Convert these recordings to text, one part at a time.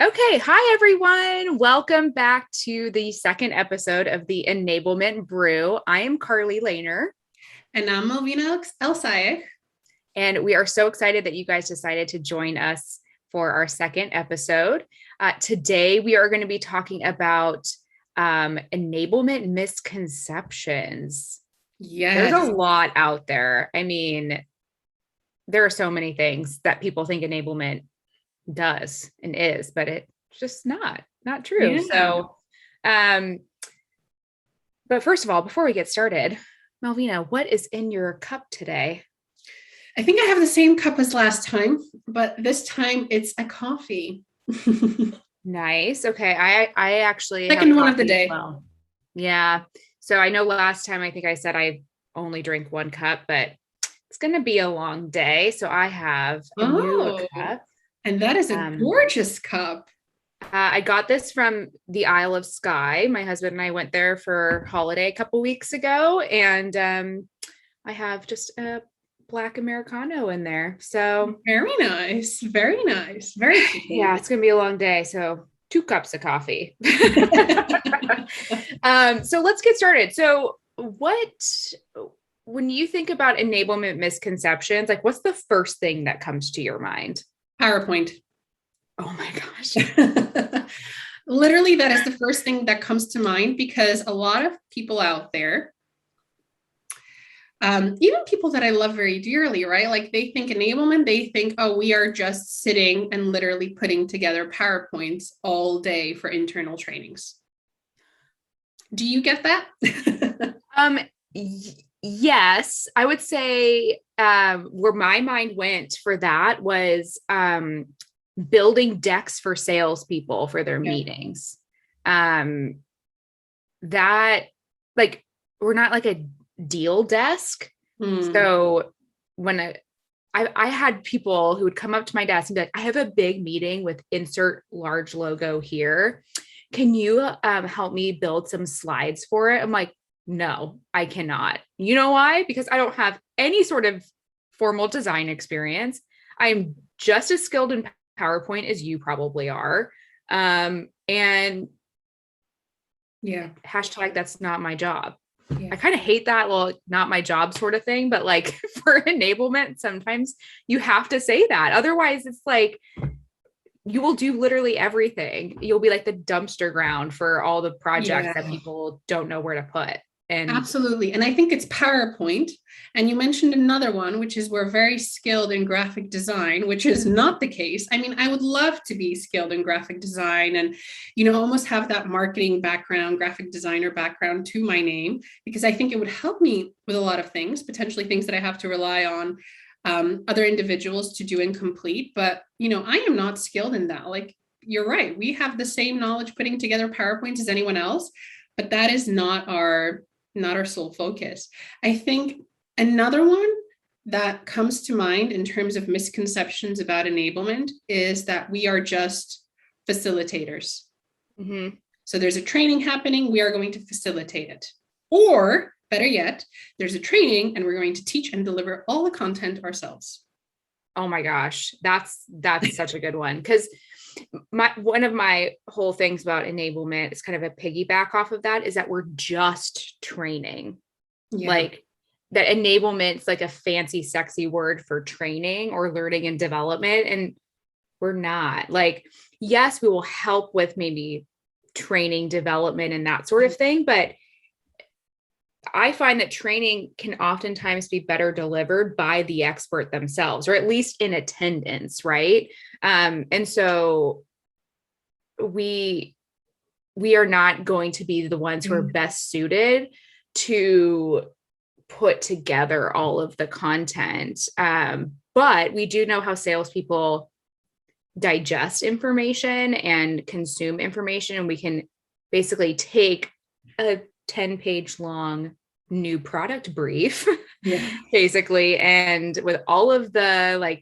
Okay, hi everyone. Welcome back to the second episode of the Enablement Brew. I am Carly Lehner, And I'm Melvina Elsayek. and we are so excited that you guys decided to join us for our second episode. Today, we are going to be talking about enablement misconceptions. There's a Yes. lot out there. I mean, there are so many things that people think enablement does and is, but it's just not true. Yeah. Um, but first of all, before we get started, Malvina, what is in your cup today? I think I have the same cup as last time, but this time it's a coffee. Nice. Okay. I actually have Second one of the coffee as day. well. Yeah. So I know last time I think I said I only drink one cup, but it's going to be a long day. So I have a new Oh, cup. and that is a Um, gorgeous cup. I got this from the Isle of Skye. My husband and I went there for holiday a couple weeks ago, and I have just a black Americano in there. So Very nice. Very nice. Very yeah, pretty. it's gonna be a long day. So 2 cups of coffee. So let's get started. So when you think about enablement misconceptions, like what's the first thing that comes to your mind? PowerPoint. Oh my gosh. Literally, that is the first thing that comes to mind because a lot of people out there, even people that I love very dearly, right? Like they think enablement, they think, oh, we are just sitting and literally putting together PowerPoints all day for internal trainings. Do you get that? Um, yes, I would say where my mind went for that was building decks for salespeople for their Yeah. meetings. Um, that like we're not like a deal desk. Hmm. So when I had people who would come up to my desk and be like, I have a big meeting with insert large logo here. Can you help me build some slides for it? I'm like, no, I cannot. You know why? Because I don't have any sort of formal design experience. I'm just as skilled in PowerPoint as you probably are. And Yeah. hashtag that's not my job. Yeah. I kind of hate that, well, not my job sort of thing, but like for enablement, sometimes you have to say that. Otherwise, it's like you will do literally everything. You'll be like the dumpster ground for all the projects Yeah. that people don't know where to put. And Absolutely. And I think it's PowerPoint. And you mentioned another one, which is we're very skilled in graphic design, which is not the case. I mean, I would love to be skilled in graphic design and, almost have that marketing background, graphic designer background to my name, because I think it would help me with a lot of things, potentially things that I have to rely on other individuals to do and complete. But, I am not skilled in that. Like, you're right. We have the same knowledge putting together PowerPoints as anyone else, but that is not our sole focus. I think another one that comes to mind in terms of misconceptions about enablement is that we are just facilitators. mm-hmm. So there's a training happening, we are going to facilitate it. Or better yet, there's a training and we're going to teach and deliver all the content ourselves. Oh my gosh, that's such a good one because one of my whole things about enablement is kind of a piggyback off of that is that we're just training. Yeah. Like that enablement's like a fancy, sexy word for training or learning and development. And we're not. Like, yes, we will help with maybe training, development, and that sort of thing. But I find that training can oftentimes be better delivered by the expert themselves, or at least in attendance, right? And so we we are not going to be the ones who are best suited to put together all of the content. But we do know how salespeople digest information and consume information, and we can basically take a 10-page long new product brief, Yeah. basically, and with all of the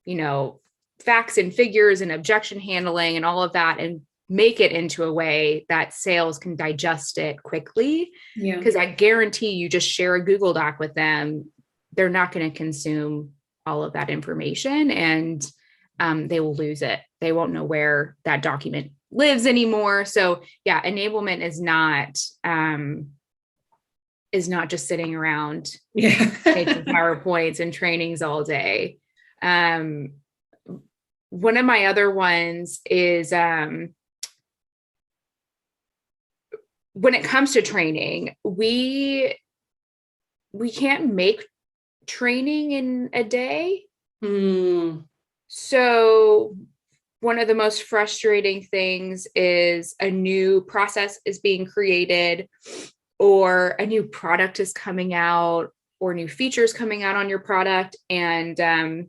you know, facts and figures and objection handling and all of that, and make it into a way that sales can digest it quickly. Yeah. Because I guarantee you, just share a Google Doc with them, they're not going to consume all of that information. And they will lose it. They won't know where that document lives anymore. So yeah, enablement is not just sitting around making PowerPoints and trainings all day. One of my other ones is when it comes to training, we can't make training in a day. So one of the most frustrating things is a new process is being created, or a new product is coming out, or new features coming out on your product. And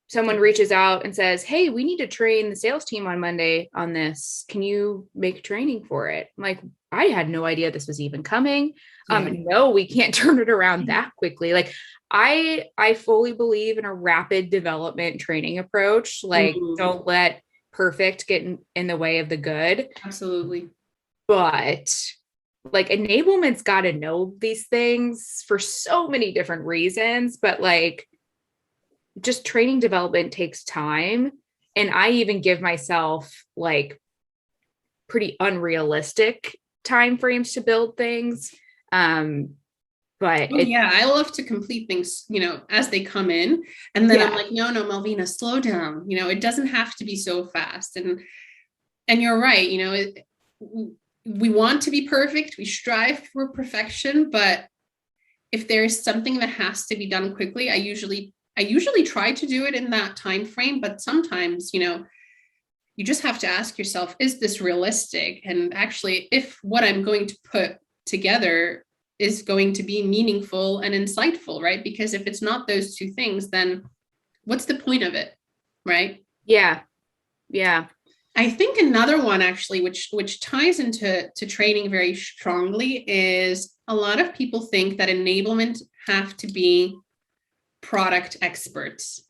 someone reaches out and says, hey, we need to train the sales team on Monday on this. Can you make training for it? I'm like, I had no idea this was even coming. No, we can't turn it around that quickly. Like I fully believe in a rapid development training approach. Like don't let perfect get in the way of the good. Absolutely. But like enablement's got to know these things for so many different reasons, but like just training development takes time. And I even give myself like pretty unrealistic timeframes to build things. But I love to complete things, as they come in. And then I'm like, no, Malvina, slow down. It doesn't have to be so fast. And you're right. We want to be perfect. We strive for perfection. But if there's something that has to be done quickly, I usually try to do it in that time frame. But sometimes, you just have to ask yourself, is this realistic? And actually, if what I'm going to put together is going to be meaningful and insightful, right? Because if it's not those two things, then what's the point of it, right? Yeah. I think another one actually, which ties into training very strongly, is a lot of people think that enablement have to be product experts,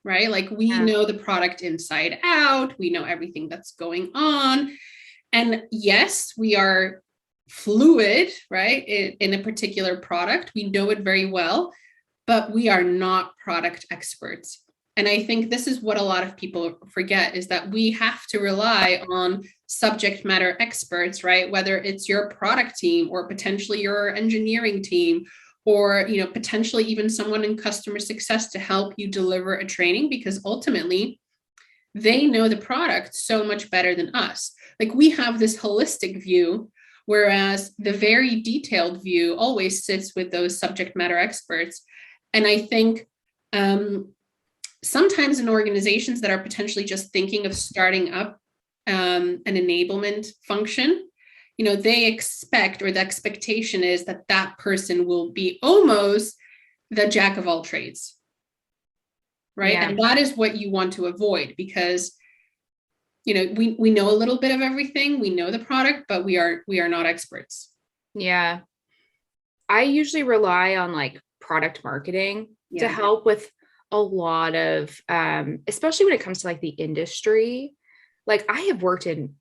right? Like we know the product inside out, we know everything that's going on. And yes, we are fluid, right? In a particular product, we know it very well, but we are not product experts. And I think this is what a lot of people forget, is that we have to rely on subject matter experts, right? Whether it's your product team or potentially your engineering team, or potentially even someone in customer success to help you deliver a training, because ultimately they know the product so much better than us. Like we have this holistic view, whereas the very detailed view always sits with those subject matter experts. And I think sometimes in organizations that are potentially just thinking of starting up an enablement function, they expect, or the expectation is that person will be almost the jack of all trades, right? Yeah. And that is what you want to avoid, because we know a little bit of everything. We know the product, but we are not experts. Yeah. I usually rely on like product marketing to help with a lot of, especially when it comes to like the industry. Like I have worked in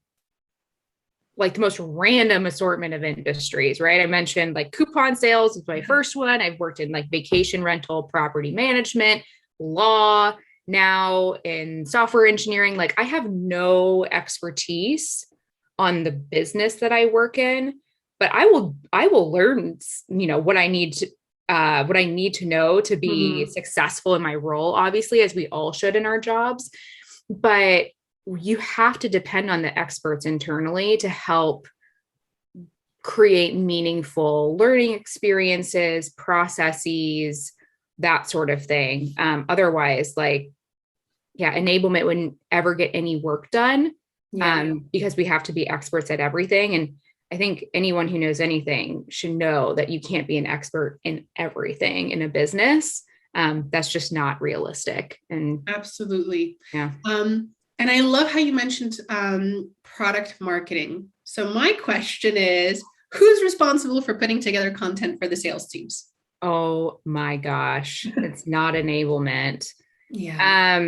like the most random assortment of industries, right? I mentioned like coupon sales was my first one. I've worked in like vacation rental, property management, law, now in software engineering. Like I have no expertise on the business that I work in, but I will learn, what I need to know to be successful in my role, obviously, as we all should in our jobs. But you have to depend on the experts internally to help create meaningful learning experiences, processes, that sort of thing. Otherwise, enablement wouldn't ever get any work done because we have to be experts at everything. And I think anyone who knows anything should know that you can't be an expert in everything in a business. That's just not realistic. And absolutely. Yeah. And I love how you mentioned product marketing. So my question is, who's responsible for putting together content for the sales teams? Oh my gosh, it's not enablement. Yeah.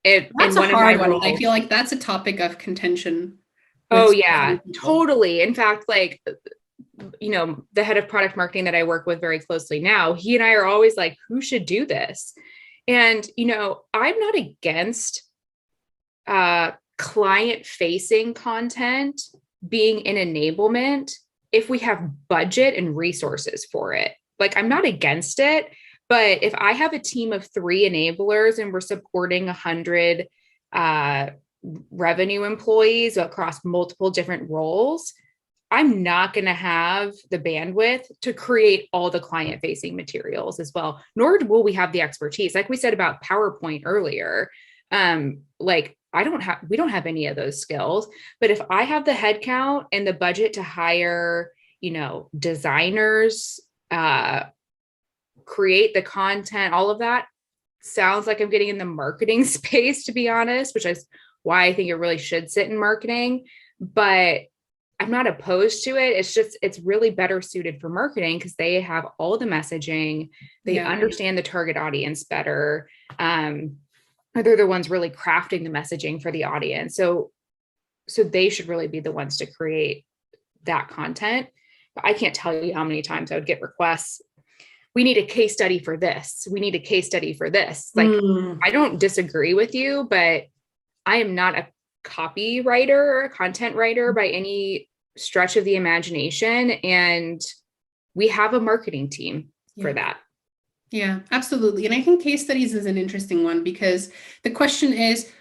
That's a hard one. I feel like that's a topic of contention. Oh yeah, totally. In fact, like the head of product marketing that I work with very closely now, he and I are always like, who should do this? And, I'm not against client facing content being in enablement if we have budget and resources for it. Like, I'm not against it, but if I have a team of 3 enablers and we're supporting 100 revenue employees across multiple different roles, I'm not going to have the bandwidth to create all the client facing materials as well, nor will we have the expertise. Like we said about PowerPoint earlier, we don't have any of those skills, but if I have the headcount and the budget to hire, designers, create the content, all of that sounds like I'm getting in the marketing space, to be honest, which is why I think it really should sit in marketing, but I'm not opposed to it. It's just, it's really better suited for marketing because they have all the messaging, they understand the target audience better. They're the ones really crafting the messaging for the audience. So they should really be the ones to create that content. But I can't tell you how many times I would get requests. We need a case study for this. We need a case study for this. Like, I don't disagree with you, but I am not a copywriter or a content writer by any stretch of the imagination. And we have a marketing team for that. Yeah, absolutely. And I think case studies is an interesting one because the question is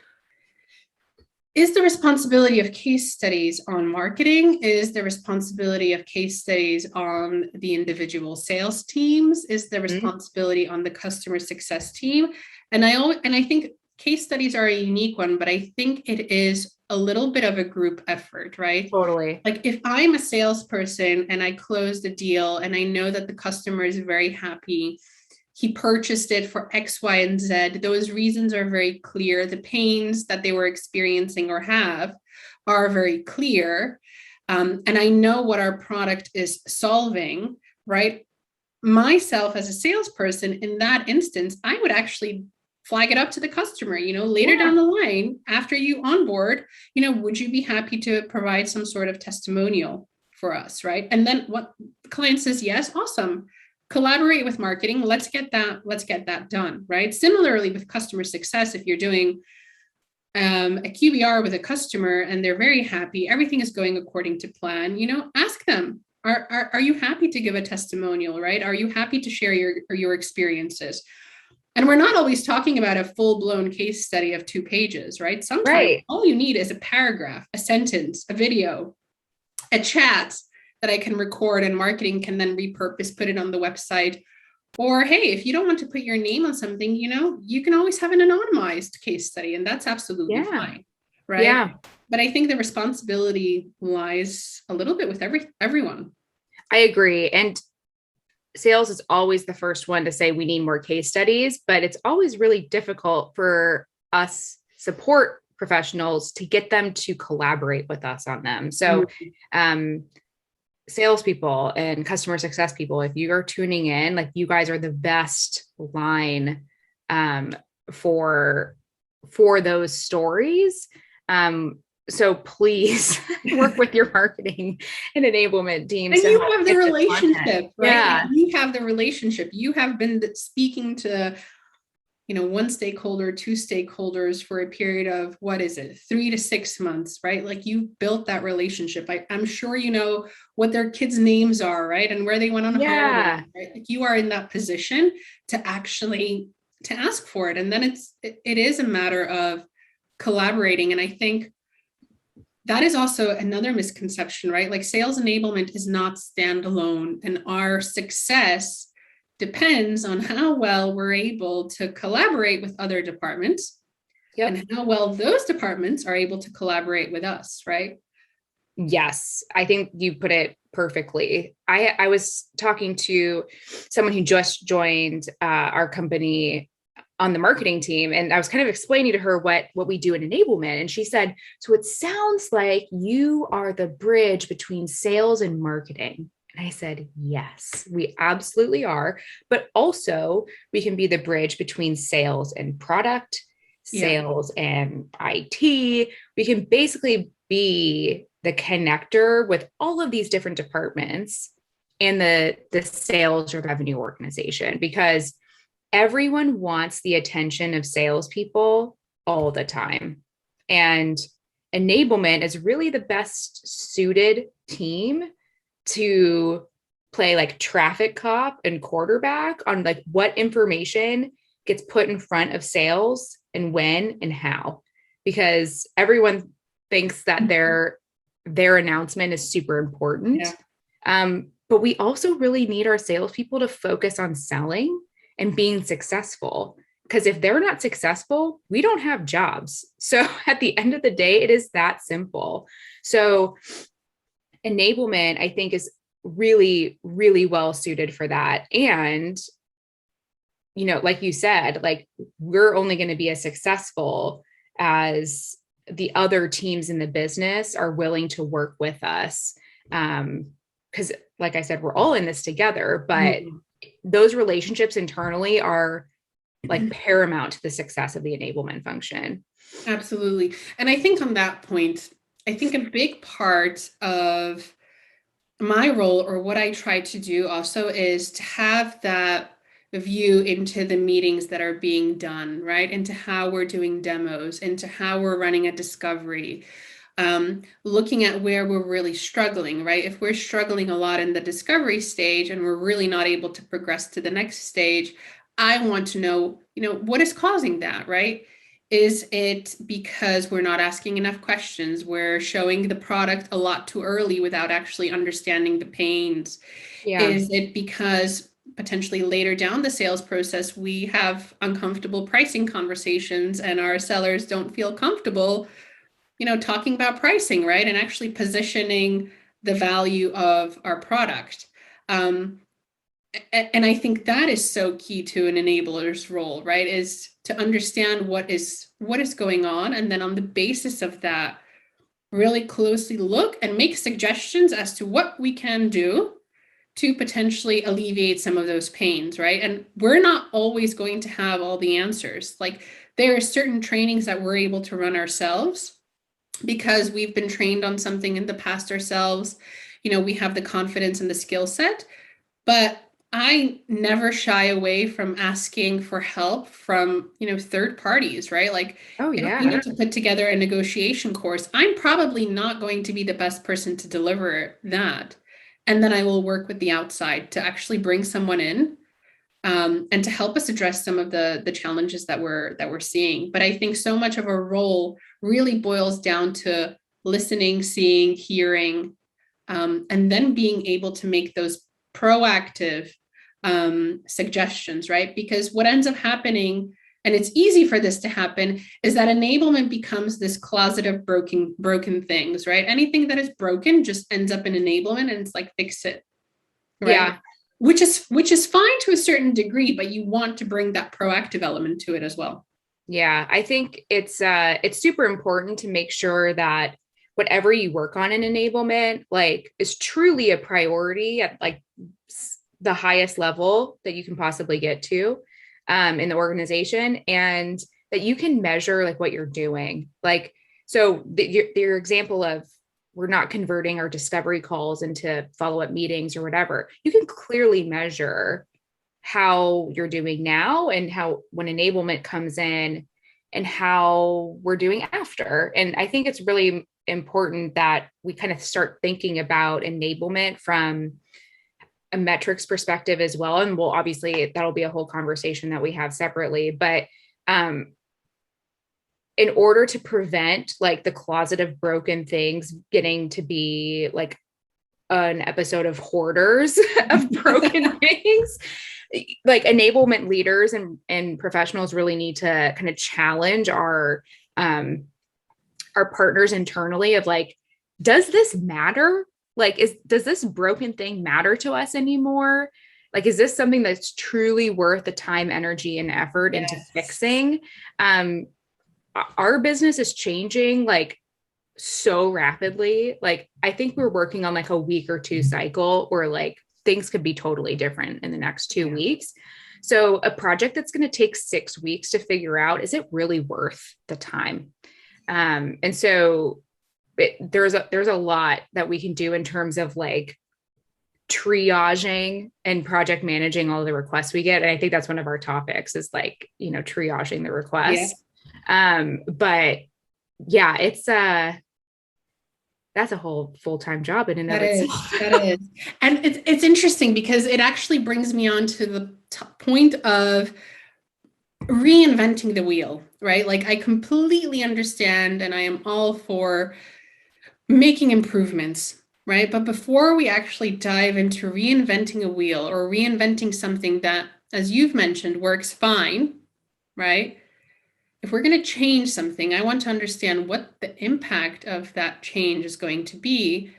the responsibility of case studies on marketing? Is the responsibility of case studies on the individual sales teams? Is the responsibility on the customer success team? And I think case studies are a unique one, but I think it is a little bit of a group effort, right? Totally. Like if I'm a salesperson and I closed a deal and I know that the customer is very happy, he purchased it for X, Y, and Z. Those reasons are very clear. The pains that they were experiencing or have are very clear. And I know what our product is solving, right? Myself as a salesperson, in that instance, I would actually flag it up to the customer, later down the line, after you onboard, would you be happy to provide some sort of testimonial for us, right? And then what the client says, yes, awesome. Collaborate with marketing. Let's get that done, right? Similarly with customer success, if you're doing a QBR with a customer and they're very happy, everything is going according to plan, ask them, are you happy to give a testimonial, right? Are you happy to share your experiences? And we're not always talking about a full-blown case study of 2 pages, right? Sometimes all you need is a paragraph, a sentence, a video, a chat that I can record and marketing can then repurpose, put it on the website. Or, hey, if you don't want to put your name on something, you can always have an anonymized case study and that's absolutely fine, right? Yeah. But I think the responsibility lies a little bit with everyone. I agree. And sales is always the first one to say we need more case studies, but it's always really difficult for us support professionals to get them to collaborate with us on them. So, salespeople and customer success people, if you are tuning in, like you guys are the best line for those stories. So please work with your marketing and enablement teams. And you have the relationship, right? Yeah. Like you have the relationship. You have been speaking to, one stakeholder, 2 stakeholders for a period of, 3 to 6 months, right? Like you built that relationship. I'm sure you know what their kids' names are, right? And where they went on holiday, right? Like you are in that position to actually to ask for it. And then it is a matter of collaborating. And I think that is also another misconception, right? Like sales enablement is not standalone, and our success depends on how well we're able to collaborate with other departments and how well those departments are able to collaborate with us, right? Yes, I think you put it perfectly. I was talking to someone who just joined our company on the marketing team, and I was kind of explaining to her what we do in enablement. And she said, so it sounds like you are the bridge between sales and marketing. And I said, yes, we absolutely are. But also we can be the bridge between sales and product, sales and IT. We can basically be the connector with all of these different departments and the sales or revenue organization, because everyone wants the attention of salespeople all the time. And enablement is really the best suited team to play like traffic cop and quarterback on like what information gets put in front of sales and when and how, because everyone thinks that their announcement is super important. Yeah. But we also really need our salespeople to focus on selling and being successful. Because if they're not successful, we don't have jobs. So at the end of the day, it is that simple. So enablement, I think, is really, really well suited for that. And, you know, like you said, like we're only going to be as successful as the other teams in the business are willing to work with us. Because like I said, we're all in this together, but those relationships internally are like paramount to the success of the enablement function. Absolutely. And I think on that point, I think a big part of my role, or what I try to do also, is to have that view into the meetings that are being done, right? Into how we're doing demos, into how we're running a discovery, looking at where we're really struggling, right? If we're struggling a lot in the discovery stage and we're really not able to progress to the next stage, I want to know, what is causing that, right? Is it because we're not asking enough questions? We're showing the product a lot too early without actually understanding the pains? Yeah. Is it because potentially later down the sales process, we have uncomfortable pricing conversations and our sellers don't feel comfortable, talking about pricing, right? And actually positioning the value of our product. And I think that is so key to an enabler's role, right? Is to understand what is going on, and then on the basis of that, really closely look and make suggestions as to what we can do to potentially alleviate some of those pains, right? And we're not always going to have all the answers. Like there are certain trainings that we're able to run ourselves because we've been trained on something in the past ourselves. We have the confidence and the skill set, but I never shy away from asking for help from, third parties, right? Like Oh, if we yeah. need to put together a negotiation course, I'm probably not going to be the best person to deliver that. And then I will work with the outside to actually bring someone in, and to help us address some of the challenges that we're seeing. But I think so much of our role really boils down to listening, seeing, hearing, and then being able to make those proactive suggestions, right? Because what ends up happening, and it's easy for this to happen, is that enablement becomes this closet of broken things, right? Anything that is broken just ends up in enablement, and it's like, fix it, right? Yeah. Which is fine to a certain degree, but you want to bring that proactive element to it as well. Yeah. I think it's super important to make sure that whatever you work on in enablement, like, is truly a priority at like the highest level that you can possibly get to in the organization, and that you can measure like what you're doing. Like, so your example of we're not converting our discovery calls into follow-up meetings or whatever, you can clearly measure how you're doing now and how when enablement comes in and how we're doing after. And I think it's really important that we kind of start thinking about enablement from a metrics perspective as well. And we'll obviously, that'll be a whole conversation that we have separately, but in order to prevent like the closet of broken things getting to be like an episode of hoarders of broken things, like enablement leaders and professionals really need to kind of challenge our partners internally of like, does this matter? Like, does this broken thing matter to us anymore? Like, is this something that's truly worth the time, energy, and effort into fixing? Our business is changing like so rapidly. Like, I think we're working on like a week or two cycle where like things could be totally different in the next 2 weeks. So a project that's going to take 6 weeks to figure out, is it really worth the time? And so there's a lot that we can do in terms of like triaging and project managing all of the requests we get. And I think that's one of our topics is like, triaging the Yeah. requests. But yeah, that's a whole full-time job in and of That is, itself. that is. And it's interesting because it actually brings me on to the point of reinventing the wheel, right? Like I completely understand and I am all for making improvements, right? But before we actually dive into reinventing a wheel or reinventing something that, as you've mentioned, works fine, right? If we're going to change something, I want to understand what the impact of that change is going to be.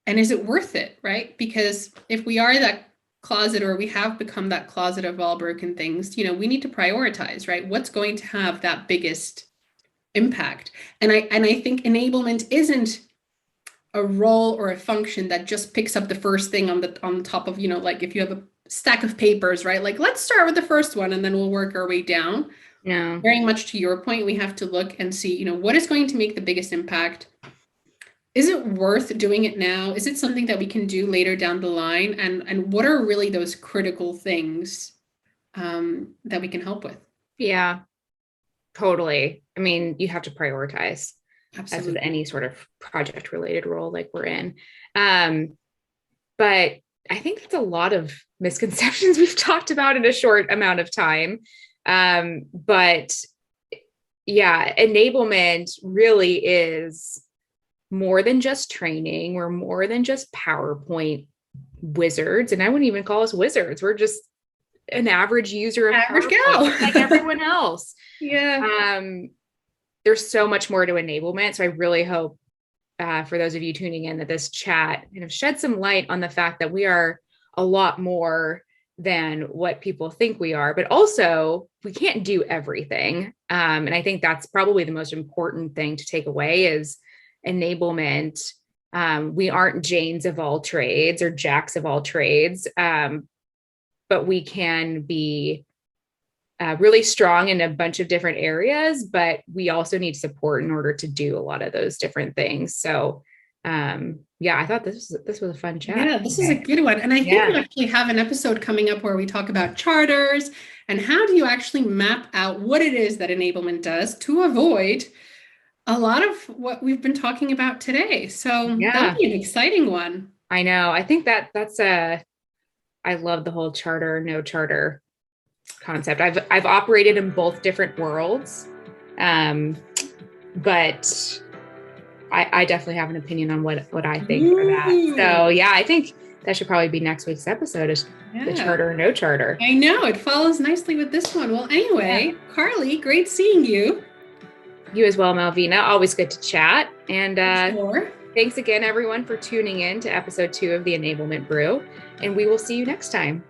And is it worth it, right? Because if we are that closet or we have become that closet of all broken things, we need to prioritize, right? What's going to have that biggest impact? And I think enablement isn't a role or a function that just picks up the first thing on the top of, like if you have a stack of papers, right? Like let's start with the first one and then we'll work our way down. No. Very much to your point, we have to look and see, what is going to make the biggest impact? Is it worth doing it now? Is it something that we can do later down the line? And what are really those critical things that we can help with? Yeah, totally. I mean, you have to prioritize as with Absolutely. any sort of project related role like we're in. Um, but I think that's a lot of misconceptions we've talked about in a short amount of time. But yeah, enablement really is more than just training. We're more than just PowerPoint wizards. And I wouldn't even call us wizards. We're just an average user of Average PowerPoint, just like gal. everyone else. Yeah. Um, there's so much more to enablement. So I really hope for those of you tuning in that this chat kind of shed some light on the fact that we are a lot more than what people think we are, but also we can't do everything. And I think that's probably the most important thing to take away is enablement. We aren't Janes of all trades or Jacks of all trades, but we can be really strong in a bunch of different areas, but we also need support in order to do a lot of those different things. So, yeah, I thought this was a fun chat. Yeah, this is a Okay. good one. And I think we Yeah. actually have an episode coming up where we talk about charters and how do you actually map out what it is that enablement does to avoid a lot of what we've been talking about today. So that'll Yeah. be an exciting one. I know. I think that's I love the whole charter, no charter concept. I've operated in both different worlds. Um, but I definitely have an opinion on what I think for that. So Ooh, yeah, I think that should probably be next week's episode is the yeah. charter or no charter. I know it follows nicely with this one. Well, Yeah. anyway, Carly, great seeing you. You as well, Malvina. Always good to chat. And For sure. thanks again, everyone, for tuning in to episode 2 of the Enablement Brew. And we will see you next time.